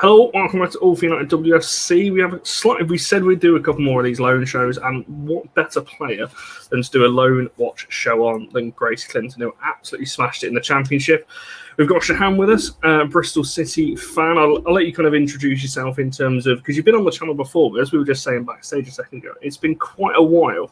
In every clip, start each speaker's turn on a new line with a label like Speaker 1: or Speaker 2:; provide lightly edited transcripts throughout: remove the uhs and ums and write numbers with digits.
Speaker 1: Hello, welcome back to All for United WFC. We said we'd do a couple more of these loan shows, and what better player than to do a loan watch show on than Grace Clinton, who absolutely smashed it in the Championship. We've got Shahan with us, Bristol City fan. I'll let you kind of introduce yourself in terms of, because you've been on the channel before, but as we were just saying backstage a second ago, it's been quite a while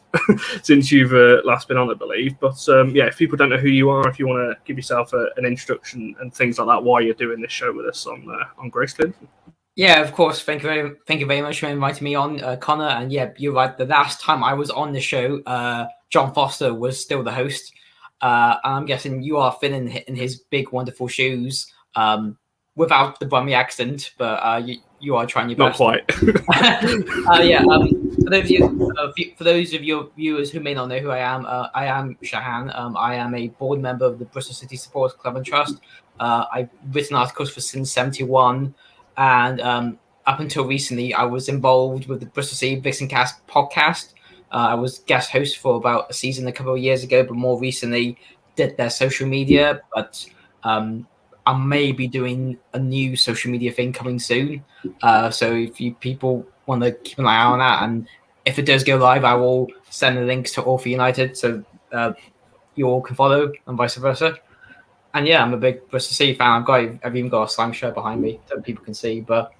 Speaker 1: since you've last been on, I believe. But if people don't know who you are, if you want to give yourself an introduction and things like that, why you're doing this show with us on Grace Clinton.
Speaker 2: Yeah, of course. Thank you very much for inviting me on, Connor. And yeah, you're right. The last time I was on the show, John Foster was still the host. And I'm guessing you are filling in his big, wonderful shoes without the Brummy accent, but you are trying your best.
Speaker 1: Not quite.
Speaker 2: For those of your viewers who may not know who I am Shahan. I am a board member of the Bristol City Supporters Club and Trust. I've written articles for Sin 71. And up until recently, I was involved with the Bristol City Vixencast podcast. I was guest host for about a season a couple of years ago, but more recently did their social media. But I may be doing a new social media thing coming soon. So if you people want to keep an eye on that, and if it does go live, I will send the links to All for United so you all can follow and vice versa. And yeah, I'm a big Bristol City fan. I've even got a slang shirt behind me that people can see. But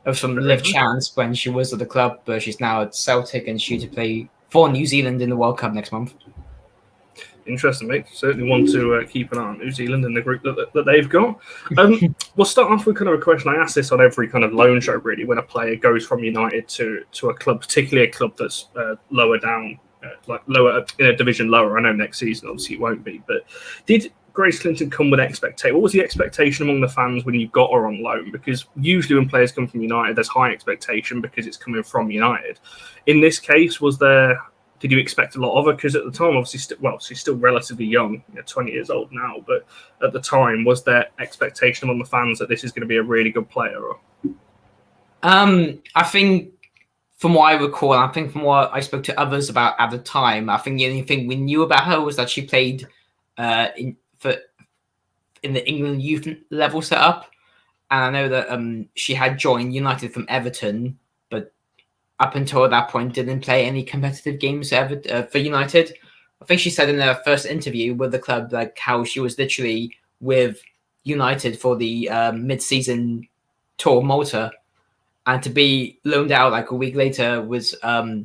Speaker 2: it was from Liv Chance when she was at the club, but she's now at Celtic and she's to play for New Zealand in the World Cup next month.
Speaker 1: Interesting, mate. Certainly want to keep an eye on New Zealand and the group that they've got. We'll start off with kind of a question. I ask this on every kind of loan show, really, when a player goes from United to a club, particularly a club that's lower down, lower in a division lower. I know next season, obviously, it won't be. But did Grace Clinton come with expectation? What was the expectation among the fans when you got her on loan? Because usually when players come from United, there's high expectation because it's coming from United. In this case, did you expect a lot of her? Because at the time, obviously, she's still relatively young, 20 years old now. But at the time, was there expectation among the fans that this is going to be a really good player? Or?
Speaker 2: I think from what I recall, and I think from what I spoke to others about at the time, I think the only thing we knew about her was that she played in the England youth level setup, and I know that she had joined United from Everton, but up until that point didn't play any competitive games for United. I think she said in her first interview with the club like how she was literally with United for the mid-season tour of Malta, and to be loaned out like a week later was a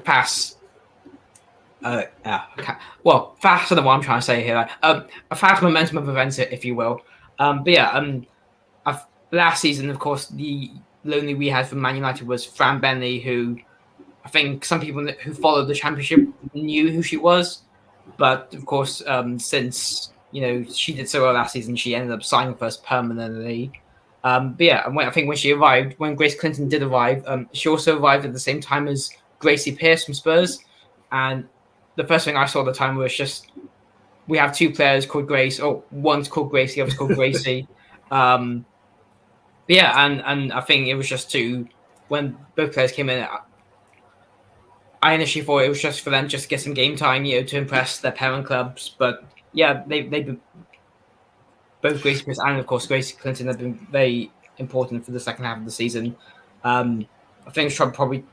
Speaker 2: pass. Faster than what I'm trying to say here. A fast momentum of events, if you will. Last season, of course, the loanee we had from Man United was Fran Bentley, who I think some people who followed the Championship knew who she was. But, of course, since, she did so well last season, she ended up signing for us permanently. I think when Grace Clinton did arrive, she also arrived at the same time as Gracie Pearce from Spurs. And the first thing I saw at the time was just, we have two players called Grace. Oh, one's called Gracie, the other's called Gracie. And I think it was just when both players came in, I initially thought it was just for them just to get some game time, to impress their parent clubs. But yeah, they both Gracie Pearce and of course Gracie Clinton have been very important for the second half of the season. I think probably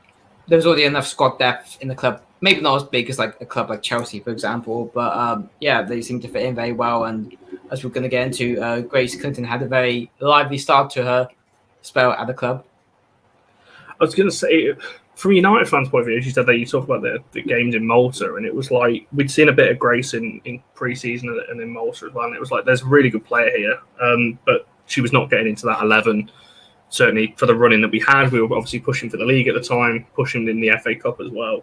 Speaker 2: there was already enough squad depth in the club. Maybe not as big as like a club like Chelsea, for example, but they seem to fit in very well. And as we're going to get into, Grace Clinton had a very lively start to her spell at the club.
Speaker 1: I was going to say, from a United fans' point of view, as you said that you talk about the games in Malta, and it was like we'd seen a bit of Grace in pre-season and in Malta as well, and it was like there's a really good player here, but she was not getting into that 11. Certainly for the running that we had, we were obviously pushing for the league at the time, pushing in the FA Cup as well.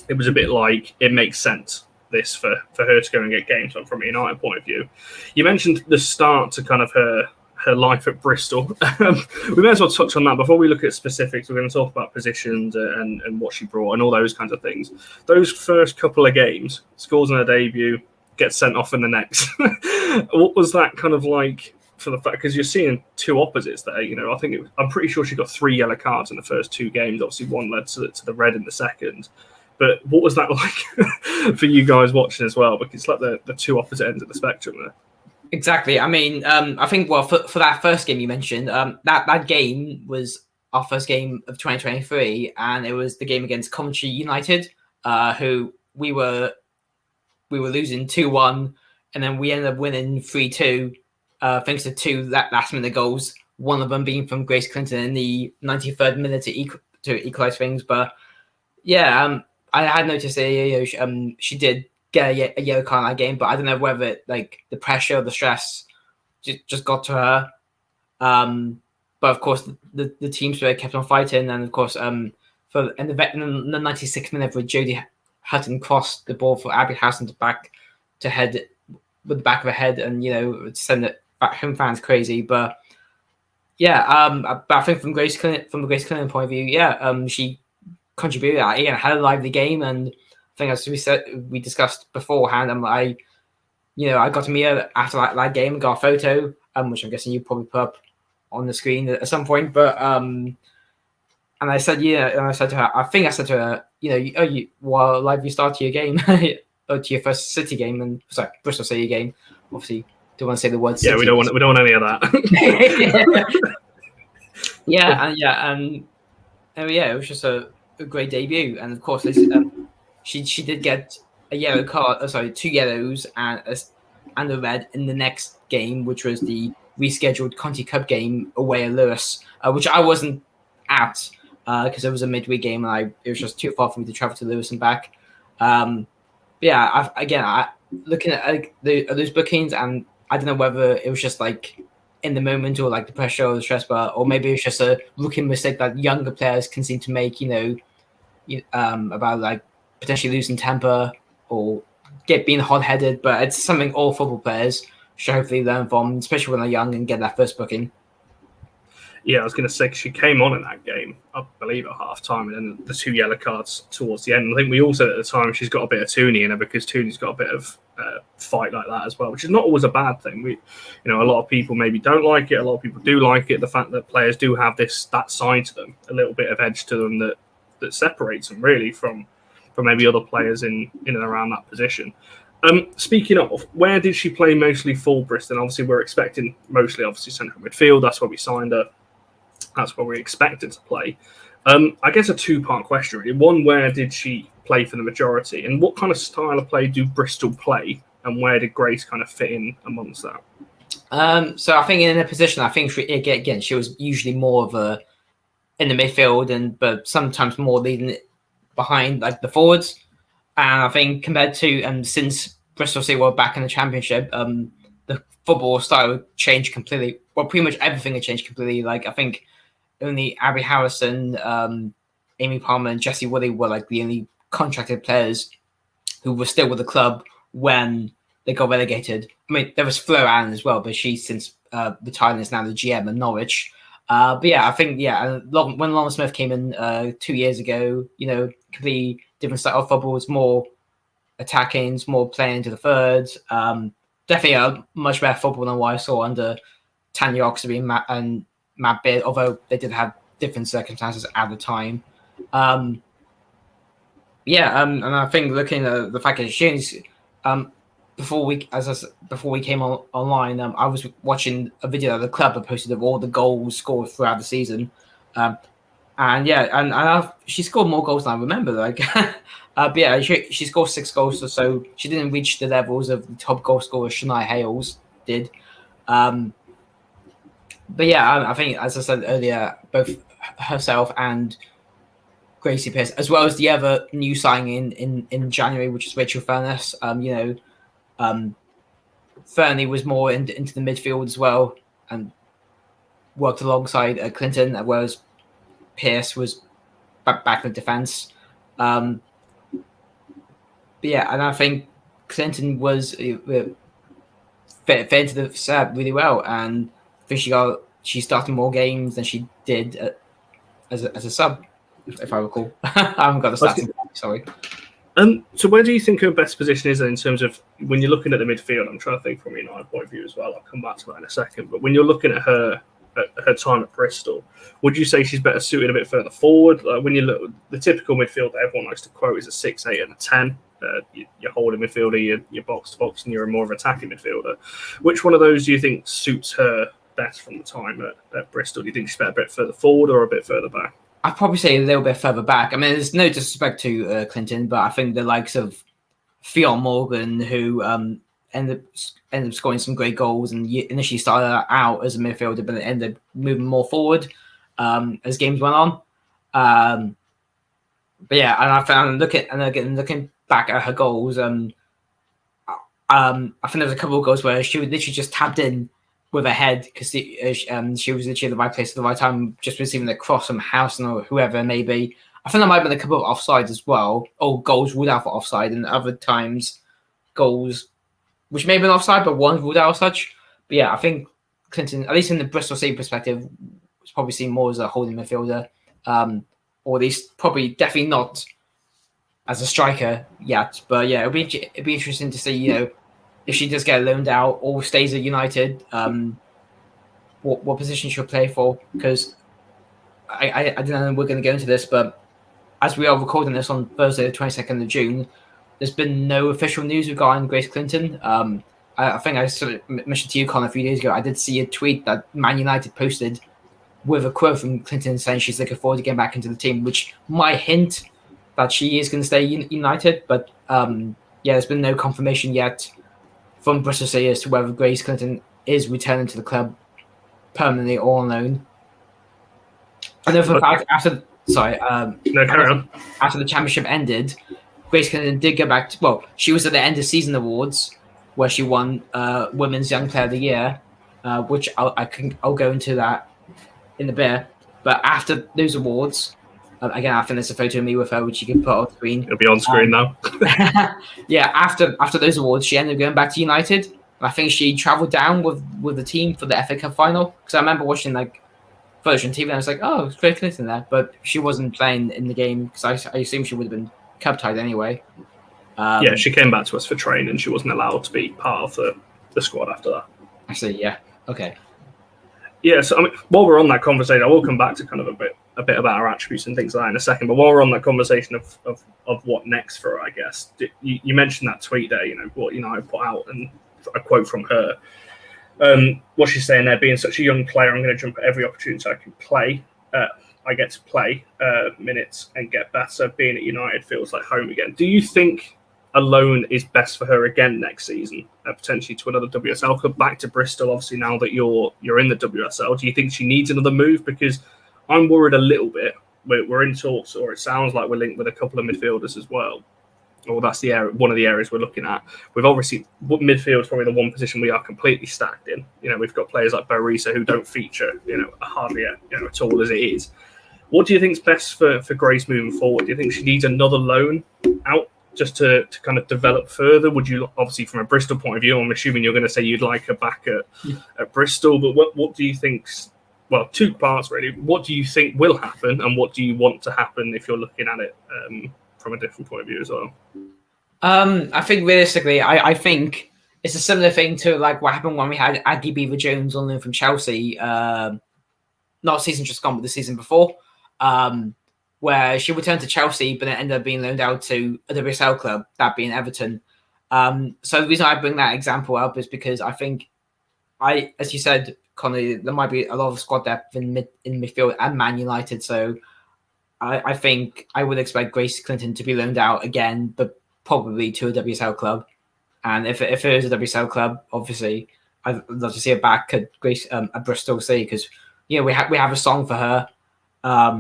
Speaker 1: It was a bit like it makes sense this for her to go and get games from a United point of view. You mentioned the start to kind of her life at Bristol. We may as well touch on that before we look at specifics. We're going to talk about positions and what she brought and all those kinds of things. Those first couple of games, scores in her debut, gets sent off in the next. What was that kind of like? For the fact, because you're seeing two opposites there, I'm pretty sure she got 3 yellow cards in the first 2 games. Obviously, one led to the red in the second. But what was that like for you guys watching as well? Because it's like the two opposite ends of the spectrum there.
Speaker 2: Exactly. I mean, I think for that first game you mentioned, that game was our first game of 2023, and it was the game against Coventry United, who we were losing 2-1, and then we ended up winning 3-2, thanks to two last minute goals. One of them being from Grace Clinton in the 93rd minute to equalize things. But yeah, I had noticed that she did get a yellow card in that game, but I don't know whether like the pressure or the stress just got to her. But of course, the team spirit kept on fighting, and of course, in the 96th minute, where Jodie Hutton crossed the ball for Abby Howson to head with the back of her head, and send it back home fans crazy. But yeah, but I think from the Grace Clinton point of view, yeah, she contributed. Again, had a lively game, and I think as we discussed beforehand, I got to meet her after that game and got a photo, which I'm guessing you probably put up on the screen at some point. But and I said, and I said to her, while live you start to your game, or to your first City game, and sorry, Bristol City game. Obviously, don't want to say the word.
Speaker 1: Yeah,
Speaker 2: City.
Speaker 1: we don't want any of that.
Speaker 2: And it was just a great debut, and of course, she did get a yellow card. Two yellows and a red in the next game, which was the rescheduled Conti Cup game away at Lewis, which I wasn't at because it was a midweek game, and it was just too far for me to travel to Lewis and back. Looking at those bookings, and I don't know whether it was just like in the moment or like the pressure or the stress, or maybe it's just a rookie mistake that younger players can seem to make. About like potentially losing temper or being hot-headed, but it's something all football players should hopefully learn from, especially when they're young and get that first booking.
Speaker 1: Yeah, I was going to say, she came on in that game, I believe, at half-time, and then the two yellow cards towards the end. I think we all said at the time she's got a bit of Tooney in her, because Tooney's got a bit of fight like that as well, which is not always a bad thing. A lot of people maybe don't like it, a lot of people do like it, the fact that players do have that side to them, a little bit of edge to them that separates them really from maybe other players in and around that position. Speaking of, where did she play mostly for Bristol? Obviously, we're expecting mostly, central midfield. That's where we signed her. That's where we expected to play. I guess a two-part question, really. One, where did she play for the majority? And what kind of style of play do Bristol play? And where did Grace kind of fit in amongst that?
Speaker 2: So I think in a position, I think she was usually more of a in the midfield, but sometimes more leading behind like the forwards. And I think compared to since Bristol City were back in the Championship, the football style changed completely. Well, pretty much everything had changed completely. Like I think only Abby Harrison, Amy Palmer, and Jessie Woodley were like the only contracted players who were still with the club when they got relegated. I mean, there was Flo Allen as well, but she's since retired and is now the GM at Norwich. But yeah, I think when Lorna Smith came in 2 years ago, completely different style of football. It's more attacking, it's more playing into the thirds. Definitely a much better football than what I saw under Tanya Oxley and Matt Beard, although they did have different circumstances at the time. And I think looking at the fact that she's before we came online, I was watching a video that the club had posted of all the goals scored throughout the season, she scored more goals than I remember. But yeah, she scored 6 goals or so. She didn't reach the levels of the top goal scorer Shania Hales did. But yeah, I think, as I said earlier, both herself and Gracie Pearce, as well as the other new signing in January, which is Rachel Furness. Fernie was more into the midfield as well and worked alongside Clinton, whereas Pearce was back in defence. But yeah, and I think Clinton was fit into the set really well, and I think she started more games than she did as a sub, if I recall. I haven't got the stats. Sorry.
Speaker 1: So where do you think her best position is in terms of when you're looking at the midfield? I'm trying to think from a United point of view as well. I'll come back to that in a second. But when you're looking at her time at Bristol, would you say she's better suited a bit further forward? Like when you look, the typical midfield that everyone likes to quote is a 6, 8, and a 10. your holding midfielder, your box to box, and you're a more of attacking midfielder. Which one of those do you think suits her best from the time at Bristol? Do you think she's better a bit further forward or a bit further back?
Speaker 2: I'd probably say a little bit further back. I mean, there's no disrespect to Clinton, but I think the likes of Fionn Morgan, who ended up scoring some great goals and initially started out as a midfielder, but ended up moving more forward as games went on. But yeah, and I found looking back at her goals, I think there was a couple of goals where she would literally just tapped in with her head because she was literally in the right place at the right time, just receiving the cross from Housen or whoever it may be. I think there might have been a couple of offsides as well, or goals ruled out for offside, and other times goals which may have been offside, but one ruled out as such. But yeah, I think Clinton, at least in the Bristol City perspective, was probably seen more as a holding midfielder, or at least probably definitely not as a striker yet. But yeah, it'd be interesting to see, if she does get loaned out or stays at United, what position she'll play for. Because I don't know, we're going to go into this, but as we are recording this on Thursday, the 22nd of June, there's been no official news regarding Grace Clinton. I think I sort of mentioned to you, Con, a few days ago. I did see a tweet that Man United posted with a quote from Clinton saying she's looking forward to getting back into the team, which might hint that she is going to stay United. But there's been no confirmation yet from Bristol City as to whether Grace Clinton is returning to the club permanently or on loan. I know for a fact after the championship ended, Grace Clinton did go back to, she was at the end of season awards where she won Women's Young Player of the Year, which I'll go into that in a bit. But after those awards, again, I think there's a photo of me with her, which you can put on screen.
Speaker 1: It'll be on screen now.
Speaker 2: Yeah, after those awards, she ended up going back to United. And I think she travelled down with the team for the FA Cup final. Because I remember watching footage on TV, and I was like, oh, it's Grace Clinton there. But she wasn't playing in the game because I assume she would have been cup tied anyway.
Speaker 1: She came back to us for training. She wasn't allowed to be part of the squad after that.
Speaker 2: I see. Yeah. Okay.
Speaker 1: Yeah. So I mean, while we're on that conversation, I will come back to kind of a bit about our attributes and things like that in a second. But while we're on that conversation of what next for her, I guess you mentioned that tweet there. What I put out, and a quote from her. What she's saying there, being such a young player, I'm going to jump at every opportunity I can play. I get to play minutes and get better. Being at United feels like home again. Do you think a loan is best for her again next season, potentially to another WSL club, back to Bristol? Obviously, now that you're in the WSL, do you think she needs another move? Because I'm worried a little bit. We're in talks, or it sounds like we're linked with a couple of midfielders as well. Or that's the area, one of the areas we're looking at. We've obviously midfield is probably the one position we are completely stacked in. We've got players like Barisa who don't feature, hardly at all as it is. What do you think is best for Grace moving forward? Do you think she needs another loan out just to kind of develop further? Would you, obviously from a Bristol point of view, I'm assuming you're going to say you'd like her back at Bristol, but what do you think? Well, two parts really. What do you think will happen, and what do you want to happen if you're looking at it from a different point of view as well?
Speaker 2: I think realistically, I think it's a similar thing to like what happened when we had Aggie Beaver-Jones on loan from Chelsea, not season just gone, but the season before, where she returned to Chelsea, but then ended up being loaned out to a WSL club, that being Everton. So the reason I bring that example up is because I think, as you said, Connie, there might be a lot of squad depth in midfield and Man United. So I think I would expect Grace Clinton to be loaned out again, but probably to a WSL club. And if it is a WSL club, obviously, I'd love to see her back at Bristol City, because we have a song for her. I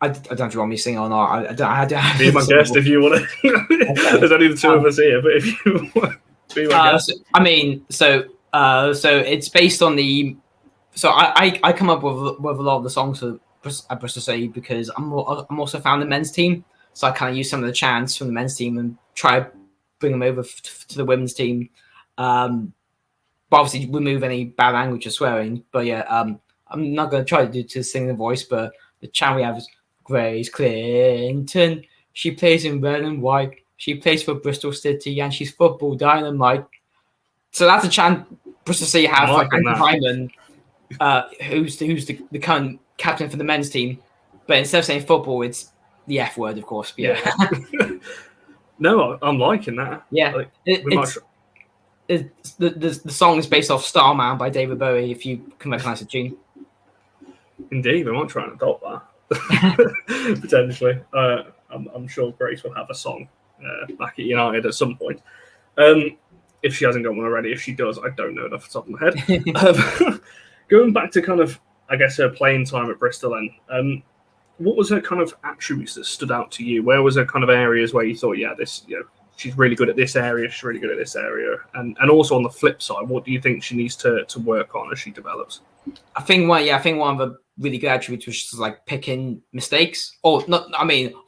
Speaker 2: don't know if you want me to sing or not. I don't
Speaker 1: be my guest if you want to. There's only the two of us here, but if you want to be my guest.
Speaker 2: So it's based on the. So I come up with a lot of the songs at Bristol City because I'm also found the men's team, so I kind of use some of the chants from the men's team and try to bring them over to the women's team. But obviously remove any bad language or swearing. But yeah, I'm not going to try to sing the voice, but the chant we have is Grace Clinton. She plays in red and white. She plays for Bristol City and she's football dynamite. So that's a chant Bristol City have for Andy Hyman, who's the current captain for the men's team. But instead of saying football, it's the F word, of course. But yeah.
Speaker 1: No, I'm liking that.
Speaker 2: Yeah,
Speaker 1: Like,
Speaker 2: the song is based off Starman by David Bowie, if you can recognize the tune.
Speaker 1: Indeed, we might try and adopt that potentially. I'm sure Grace will have a song back at United at some point. If she hasn't got one already, if she does, I don't know it off the top of my head. Going back to kind of, I guess, her playing time at Bristol, then, what was her kind of attributes that stood out to you? Where was her kind of areas where you thought, yeah, this, she's really good at this area, she's really good at this area, and also on the flip side, what do you think she needs to work on as she develops?
Speaker 2: I think one of the really good attributes was just like picking mistakes, or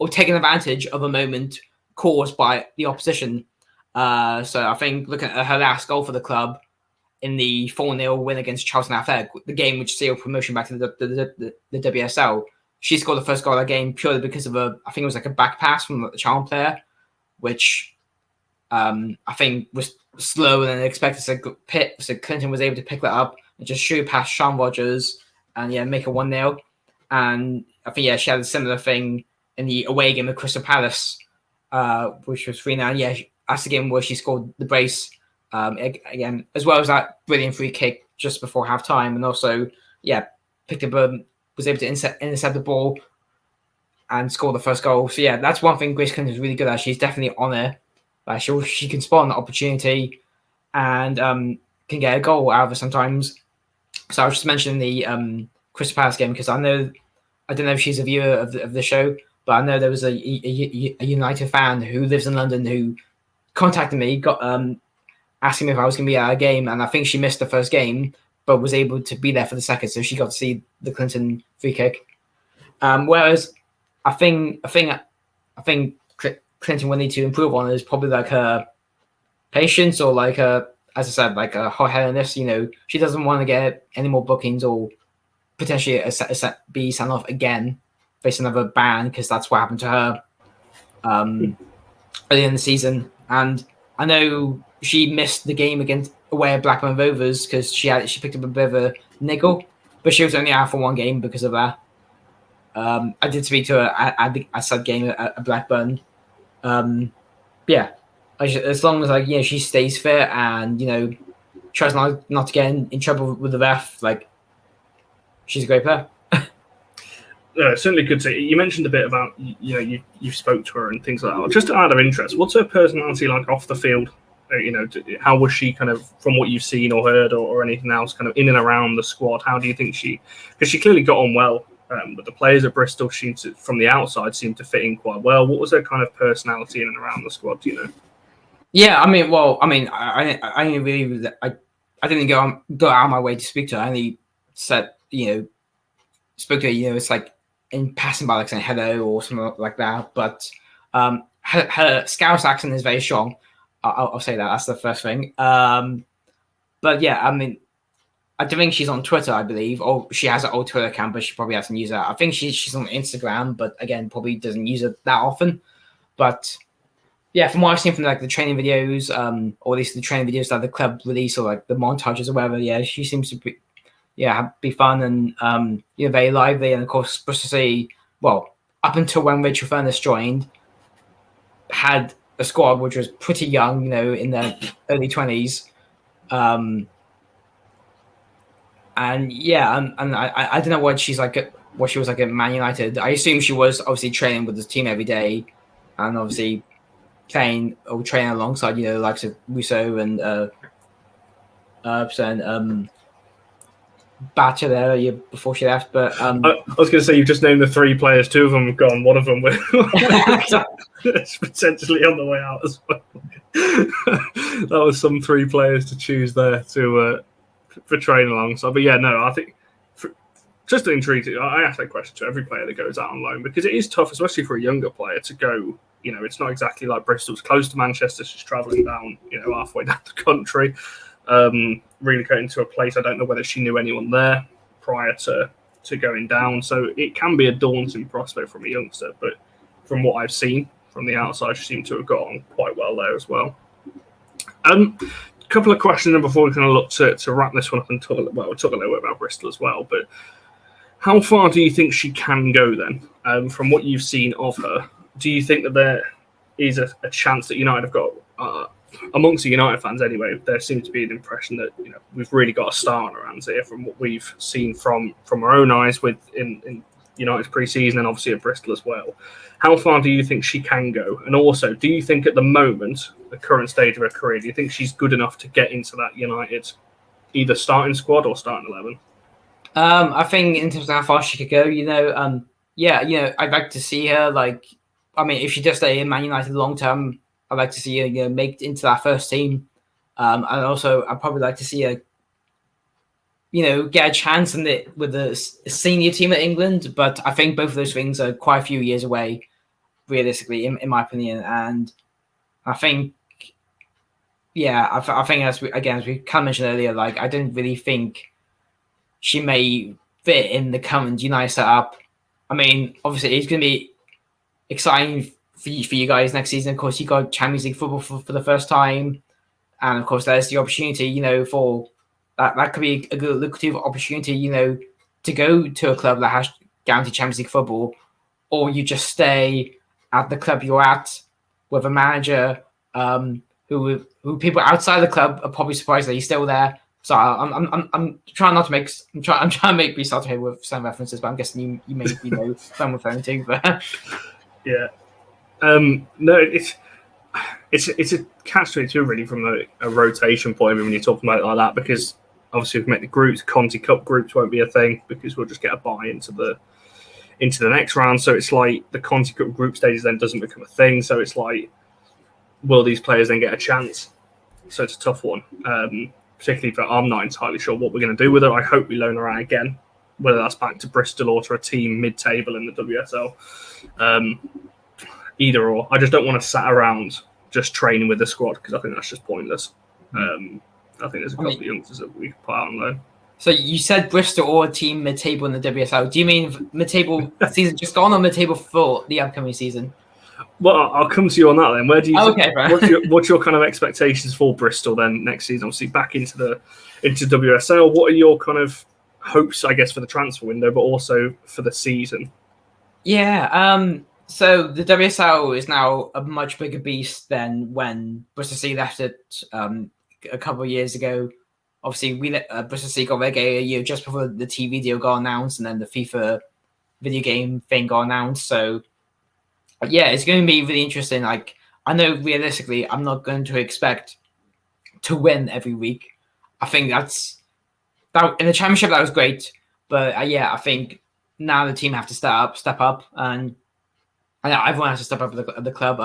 Speaker 2: taking advantage of a moment caused by the opposition. So I think looking at her last goal for the club in the 4-0 win against Charlton Athletic, the game which sealed promotion back to the WSL, she scored the first goal of that game purely because of I think it was like a back pass from the Charlton player, which I think was slower than expected. So Clinton was able to pick that up and just shoot past Sean Rogers and make a 1-0. And I think she had a similar thing in the away game with Crystal Palace, which was 3-0. Yeah, that's the game where she scored the brace again, as well as that brilliant free kick just before half time, and also picked up was able to intercept the ball and score the first goal. So that's one thing Grace Clinton is really good at. She's definitely on it. Like she can spot an opportunity and can get a goal out of it sometimes. So I was just mentioning the Crystal Palace game because I don't know if she's a viewer of the show, but I know there was a United fan who lives in London who contacted me, asking me if I was going to be at a game, and I think she missed the first game, but was able to be there for the second, so she got to see the Clinton free kick. Whereas I think Clinton will need to improve on is probably like her patience, or like as I said, like her hot-headedness. She doesn't want to get any more bookings or potentially be sent off again, face another ban, because that's what happened to her early in the season. And I know she missed the game away at Blackburn Rovers because she picked up a bit of a niggle, but she was only out for one game because of that. I did speak to her at the said game at Blackburn. As long as she stays fit and tries not to get in trouble with the ref, she's a great player.
Speaker 1: Certainly good to. You mentioned a bit about you spoke to her and things like that. Just out of interest, what's her personality like off the field? How was she kind of, from what you've seen or heard or anything else, kind of in and around the squad? How do you think because she clearly got on well, but the players at Bristol from the outside seemed to fit in quite well. What was her kind of personality in and around the squad? Do you know?
Speaker 2: Yeah, I didn't go out of my way to speak to her. I only said, spoke to her, it's like in passing by, like saying hello or something like that. But her Scouse accent is very strong. I'll say that. That's the first thing. But I don't think she's on Twitter, I believe. Or she has an old Twitter account, but she probably hasn't used that. I think she's on Instagram, but again, probably doesn't use it that often. But from what I've seen from the training videos, or at least the training videos that the club release, or the montages or whatever, she seems to be fun and very lively. And of course, Bristol City, well, up until when Rachel Furness joined, had a squad which was pretty young, in their early 20s. And I don't know what she was like at Man United. I assume she was obviously training with the team every day, and obviously training alongside the likes of Russo and Batcher there before she left. But
Speaker 1: I was going to say, you've just named the three players. Two of them have gone. One of them it's potentially on the way out as well. That was some three players to choose there for training alongside. But I think just intrigued. I ask that question to every player that goes out on loan, because it is tough, especially for a younger player, to go. It's not exactly like Bristol's close to Manchester. She's travelling down, halfway down the country. Relocating to a place, I don't know whether she knew anyone there prior to going down, so it can be a daunting prospect from a youngster, but from what I've seen from the outside, she seemed to have got on quite well there as well. A couple of questions before we kind of look to wrap this one up and we'll talk a little bit about Bristol as well, but how far do you think she can go then? From what you've seen of her, do you think that is a chance that United have got. Amongst the United fans, anyway, there seems to be an impression that we've really got a star on our hands here from what we've seen from our own eyes in United's pre-season and obviously at Bristol as well. How far do you think she can go? And also, do you think at the moment, the current stage of her career, do you think she's good enough to get into that United either starting squad or starting 11?
Speaker 2: I think in terms of how far she could go, I'd like to see her. If she does stay in Man United long term, I'd like to see her, make it into that first team. And also, I'd probably like to see her, get a chance with the senior team at England. But I think both of those things are quite a few years away, realistically, in my opinion. And I think, I think as we kind of mentioned earlier, I don't really think she may fit in the current United setup. I mean, obviously, it's going to be exciting for you guys next season. Of course, you got Champions League football for the first time. And, of course, there's the opportunity, for that could be a good lucrative opportunity, to go to a club that has guaranteed Champions League football, or you just stay at the club you're at with a manager who people outside the club are probably surprised that he's still there. So I'm trying not to make I'm trying to make me start here with some references, but I'm guessing you maybe know what I'm referring to. But
Speaker 1: yeah, no, it's a catch-22 really from a rotation point of view when you're talking about it like that, because obviously we've met the groups. Conti Cup groups won't be a thing because we'll just get a buy into the next round. So it's like the Conti Cup group stages then doesn't become a thing. So it's like, will these players then get a chance? So it's a tough one. Particularly for I'm not entirely sure what we're going to do with her. I hope we loan her out again, whether that's back to Bristol or to a team mid-table in the WSL. Either or. I just don't want to sat around just training with the squad because I think that's just pointless. I think there's a couple of youngsters that we put out on loan.
Speaker 2: So you said Bristol or a team mid-table in the WSL. Do you mean mid-table season just gone or mid-table for the upcoming season?
Speaker 1: Well, I'll come to you on that then. Where do you?
Speaker 2: Okay,
Speaker 1: what's your kind of expectations for Bristol then next season? Obviously, back into WSL. What are your kind of hopes, I guess, for the transfer window, but also for the season?
Speaker 2: Yeah. So the WSL is now a much bigger beast than when Bristol City left it a couple of years ago. Obviously, Bristol City got relegated a year just before the TV deal got announced, and then the FIFA video game thing got announced. So. Yeah, it's going to be really interesting. I know realistically, I'm not going to expect to win every week. I think that in the championship that was great, but I think now the team have to step up, and everyone has to step up at the club.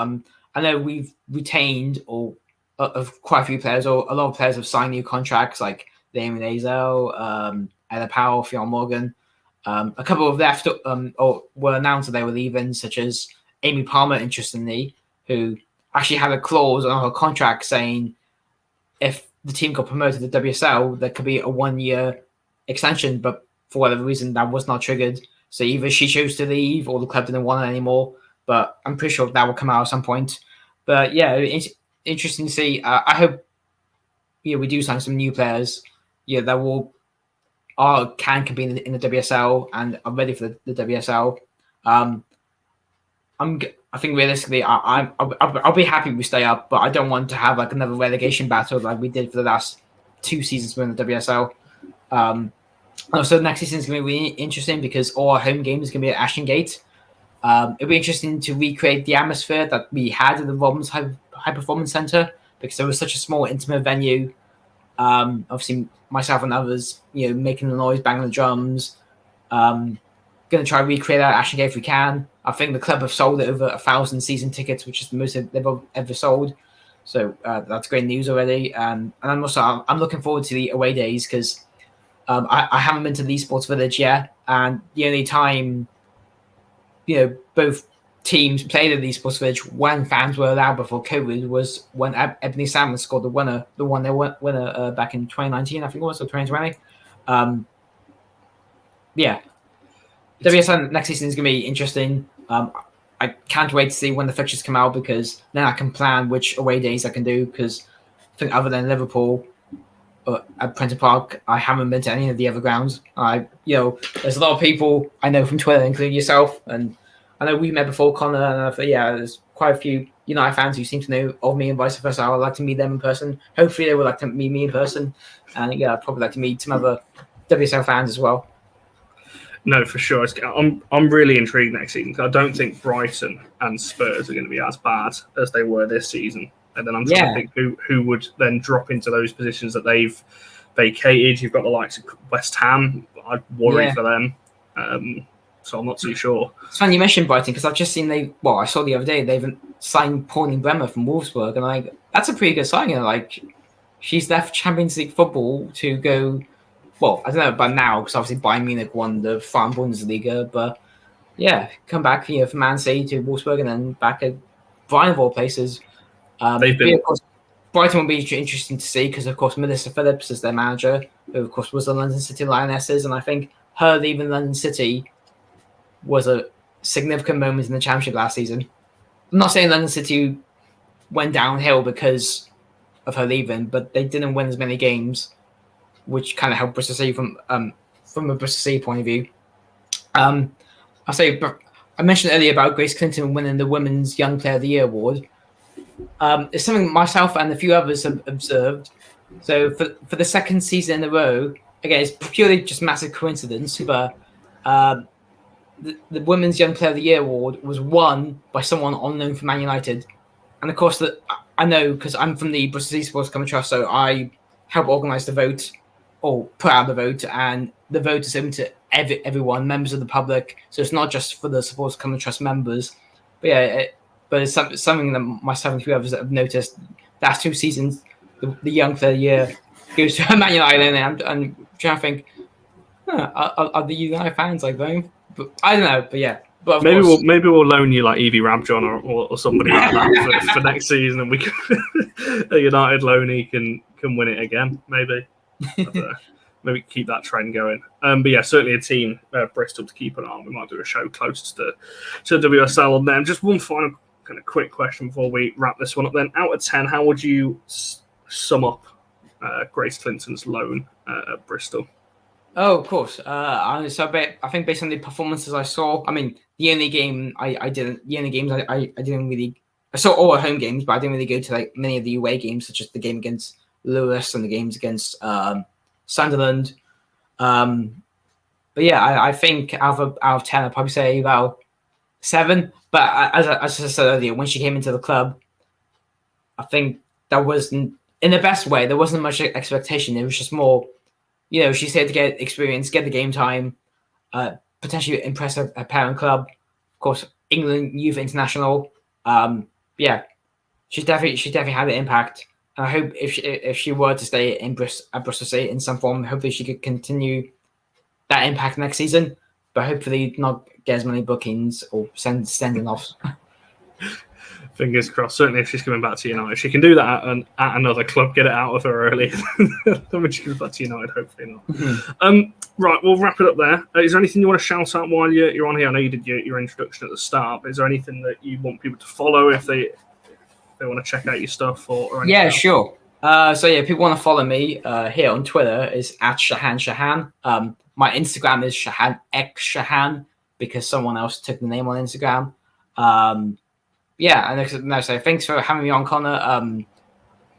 Speaker 2: I know we've retained of quite a few players, or a lot of players have signed new contracts, like Damien Azel, Ella Powell, Fionn Morgan. A couple of left or were announced that they were leaving, such as Amy Palmer, interestingly, who actually had a clause on her contract saying if the team got promoted to the WSL, there could be a 1-year extension, but for whatever reason, that was not triggered. So either she chose to leave or the club didn't want it anymore, but I'm pretty sure that will come out at some point. But yeah, it's interesting to see. I hope we do sign some new players that can compete in the WSL and are ready for the WSL. I think realistically, I'll be happy we stay up, but I don't want to have another relegation battle like we did for the last 2 seasons in the WSL. Also, next season is going to be really interesting because all our home games are going to be at Ashton Gate. It'll be interesting to recreate the atmosphere that we had at the Robins High Performance Centre because it was such a small, intimate venue. Obviously, myself and others, making the noise, banging the drums. Going to try and recreate that at Ashton Gate if we can. I think the club have sold over 1,000 season tickets, which is the most they've ever sold. So that's great news already. And I'm looking forward to the away days because I haven't been to the Sports Village yet. And the only time, both teams played at the Sports Village when fans were allowed before COVID was when Ebony Salmon scored the winner back in 2019, I think it was, or 2020. WSL next season is going to be interesting. I can't wait to see when the fixtures come out because then I can plan which away days I can do because I think other than Liverpool at Prenton Park, I haven't been to any of the other grounds. There's a lot of people I know from Twitter, including yourself, and I know we met before, Connor, and there's quite a few United fans who seem to know of me and vice versa. I would like to meet them in person. Hopefully, they would like to meet me in person. And yeah, I'd probably like to meet some other WSL fans as well.
Speaker 1: No, for sure. I'm really intrigued next season. I don't think Brighton and Spurs are going to be as bad as they were this season. And then I'm trying to think who would then drop into those positions that they've vacated. You've got the likes of West Ham. I'd worry for them. So I'm not too sure.
Speaker 2: It's funny you mentioned Brighton because I've just seen I saw the other day they've signed Pauline Bremer from Wolfsburg, and that's a pretty good signing. Like, she's left Champions League football to go. Well, I don't know about now because obviously Bayern Munich won the Frauen Bundesliga, but yeah, come back from Man City to Wolfsburg and then back at Brighton of all places. Of course, Brighton will be interesting to see because of course Melissa Phillips is their manager, who of course was the London City Lionesses, and I think her leaving London City was a significant moment in the Championship last season. I'm not saying London City went downhill because of her leaving, but they didn't win as many games, which kind of helped Bristol City from a Bristol City point of view. I mentioned earlier about Grace Clinton winning the Women's Young Player of the Year award. It's something myself and a few others have observed. So for the second season in a row, again, it's purely just massive coincidence, but the Women's Young Player of the Year award was won by someone unknown for Man United. And of course, I know because I'm from the Bristol City Sports Common Trust, so I help organise the vote or put out the vote, and the vote is open to everyone, members of the public. So it's not just for the Sports Common Trust members. But yeah, it's something that myself and a few others have noticed. Last 2 seasons, the Young Player of the Year goes to Man United, and I'm trying to think, are the United fans like voting? But I don't know. But yeah. But
Speaker 1: maybe we'll loan you like Evie Rabjon or somebody like that for next season, and we can, a United loanee can win it again. Maybe. I don't know. Maybe keep that trend going. But yeah, certainly a team, Bristol, to keep an eye on. We might do a show close to WSL on them. Just one final kind of quick question before we wrap this one up. Then, out of 10, how would you sum up Grace Clinton's loan at Bristol?
Speaker 2: Oh, of course. I think based on the performances I saw, I mean, the only game I didn't really. I saw all our home games, but I didn't really go to like many of the away games, such as the game against Lewis and the games against Sunderland. But yeah, I think out of 10, I'd probably say about 7. But as I said earlier, when she came into the club, I think that wasn't in the best way. There wasn't much expectation. It was just more. She's here to get experience, get the game time, potentially impress her parent club. Of course, England Youth International. She's definitely had an impact. And I hope if she were to stay at Bristol City in some form, hopefully she could continue that impact next season. But hopefully not get as many bookings or sending offs.
Speaker 1: Fingers crossed. Certainly, if she's coming back to United, she can do that at another club. Get it out of her early. Then when she comes back to United, hopefully not. Mm-hmm. Right, we'll wrap it up there. Is there anything you want to shout out while you're on here? I know you did your introduction at the start. But is there anything that you want people to follow if they want to check out your stuff or anything?
Speaker 2: Yeah,
Speaker 1: else?
Speaker 2: Sure. If people want to follow me here on Twitter is at Shahan. My Instagram is Shahan because someone else took the name on Instagram. So thanks for having me on, Connor.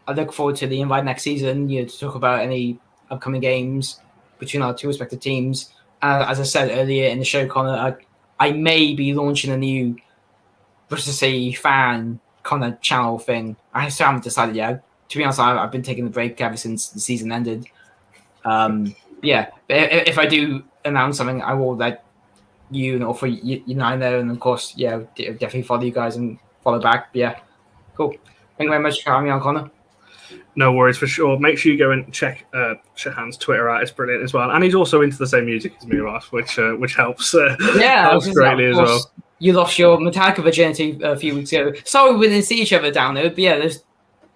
Speaker 2: I look forward to the invite next season, to talk about any upcoming games between our 2 respective teams. As I said earlier in the show, Connor, I may be launching a new Bristol City fan Connor channel thing. I still haven't decided yet. To be honest, I've been taking the break ever since the season ended. If I do announce something, I will let you know for you know, and of course, definitely follow you guys and follow back. But yeah, cool. Thank you very much for having me on, Connor.
Speaker 1: No worries, for sure. Make sure you go and check Shahan's Twitter out. It's brilliant as well, and he's also into the same music as me, Ross, which helps. Helps greatly as well.
Speaker 2: You lost your Metallica virginity a few weeks ago. Sorry we didn't see each other down there, but yeah, there's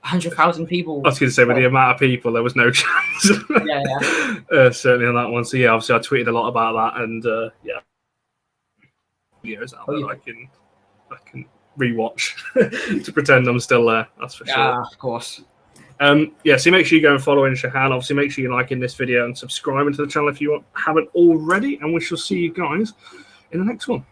Speaker 2: 100,000 people.
Speaker 1: I was going to say, with the amount of people, there was no chance. Certainly on that one. So yeah, obviously I tweeted a lot about that, and videos out there I can rewatch to pretend I'm still there. That's for sure.
Speaker 2: Yeah, of course.
Speaker 1: So make sure you go and follow in Shahan. Obviously, make sure you're liking this video and subscribing to the channel if you haven't already. And we shall see you guys in the next one.